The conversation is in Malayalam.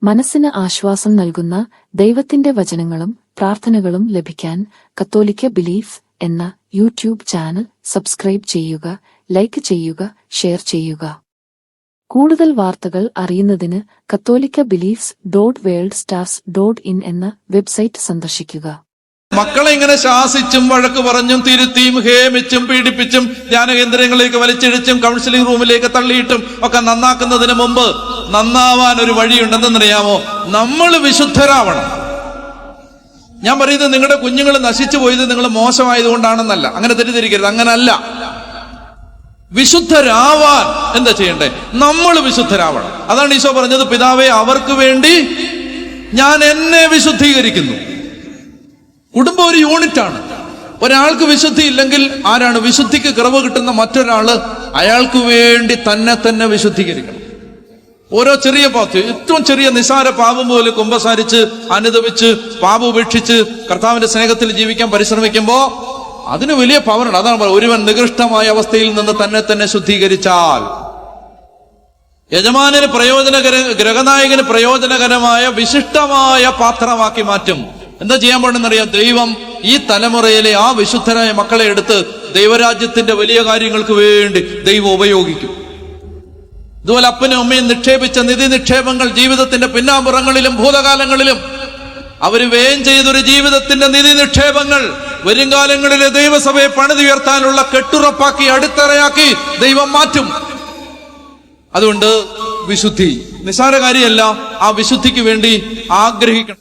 മനസ്സിന് ആശ്വാസം നൽകുന്ന ദൈവത്തിന്റെ വചനങ്ങളും പ്രാർത്ഥനകളും ലഭിക്കാൻ കത്തോലിക്ക ബിലീഫ് എന്ന യൂട്യൂബ് ചാനൽ സബ്സ്ക്രൈബ് ചെയ്യുക, ലൈക്ക് ചെയ്യുക, ഷെയർ ചെയ്യുക. കൂടുതൽ വാർത്തകൾ അറിയുന്നതിന് catholicaBeliefs.worldstars.in എന്ന വെബ്സൈറ്റ് സന്ദർശിക്കുക. മക്കളെ ഇങ്ങനെ ശാസിച്ചും വഴക്ക് പറഞ്ഞും തിരുത്തിയും ഹേമിച്ചും പീഡിപ്പിച്ചും ധ്യാനകേന്ദ്രങ്ങളിലേക്ക് വലിച്ചിഴിച്ചും കൗൺസിലിംഗ് റൂമിലേക്ക് തള്ളിയിട്ടും ഒക്കെ നന്നാക്കുന്നതിന് മുമ്പ് നന്നാവാൻ ഒരു വഴിയുണ്ട്. എന്തെന്നറിയാമോ? നമ്മൾ വിശുദ്ധരാവണം. ഞാൻ പറയുന്നത് നിങ്ങളുടെ കുഞ്ഞുങ്ങൾ നശിച്ചു പോയത് നിങ്ങൾ മോശമായതുകൊണ്ടാണെന്നല്ല, അങ്ങനെ തെറ്റിദ്ധരിക്കരുത്. അങ്ങനല്ല. വിശുദ്ധരാവാൻ എന്താ ചെയ്യണ്ടേ? നമ്മൾ വിശുദ്ധരാവണം. അതാണ് ഈശോ പറഞ്ഞത്, പിതാവേ അവർക്ക് വേണ്ടി ഞാൻ എന്നെ വിശുദ്ധീകരിക്കുന്നു. കുടുംബം ഒരു യൂണിറ്റാണ്. ഒരാൾക്ക് വിശുദ്ധി ഇല്ലെങ്കിൽ ആരാണ് വിശുദ്ധിക്ക് കുറവ് കിട്ടുന്ന മറ്റൊരാള്? അയാൾക്ക് വേണ്ടി തന്നെ വിശുദ്ധീകരിക്കണം. ഓരോ ചെറിയ ഏറ്റവും ചെറിയ നിസാര പാപം പോലും കുമ്പസാരിച്ച് അനുദപിച്ച് പാപം ഉപേക്ഷിച്ച് കർത്താവിന്റെ സ്നേഹത്തിൽ ജീവിക്കാൻ പരിശ്രമിക്കുമ്പോ അതിന് വലിയ പവറുണ്ട്. അതാണ് ഒരുവൻ നികൃഷ്ടമായ അവസ്ഥയിൽ നിന്ന് തന്നെ ശുദ്ധീകരിച്ചാൽ യജമാനന് ഗ്രഹനായകന് പ്രയോജനകരമായ വിശിഷ്ടമായ പാത്രമാക്കി മാറ്റും. എന്താ ചെയ്യാൻ പാടുന്നറിയാം? ദൈവം ഈ തലമുറയിലെ ആ വിശുദ്ധരായ മക്കളെ എടുത്ത് ദൈവരാജ്യത്തിന്റെ വലിയ കാര്യങ്ങൾക്ക് വേണ്ടി ദൈവം ഉപയോഗിക്കും. ഇതുപോലെ അപ്പനും അമ്മയും നിക്ഷേപിച്ച നിധി നിക്ഷേപങ്ങൾ ജീവിതത്തിന്റെ പിന്നാമ്പുറങ്ങളിലും ഭൂതകാലങ്ങളിലും അവര് വ്യയം ചെയ്തൊരു ജീവിതത്തിന്റെ നിധി നിക്ഷേപങ്ങൾ വരും കാലങ്ങളിലെ ദൈവസഭയെ പണിതുയർത്താനുള്ള കെട്ടുറപ്പാക്കി അടിത്തറയാക്കി ദൈവം മാറ്റും. അതുകൊണ്ട് വിശുദ്ധി നിസ്സാര കാര്യമല്ല. ആ വിശുദ്ധിക്ക് വേണ്ടി ആഗ്രഹിക്കണം.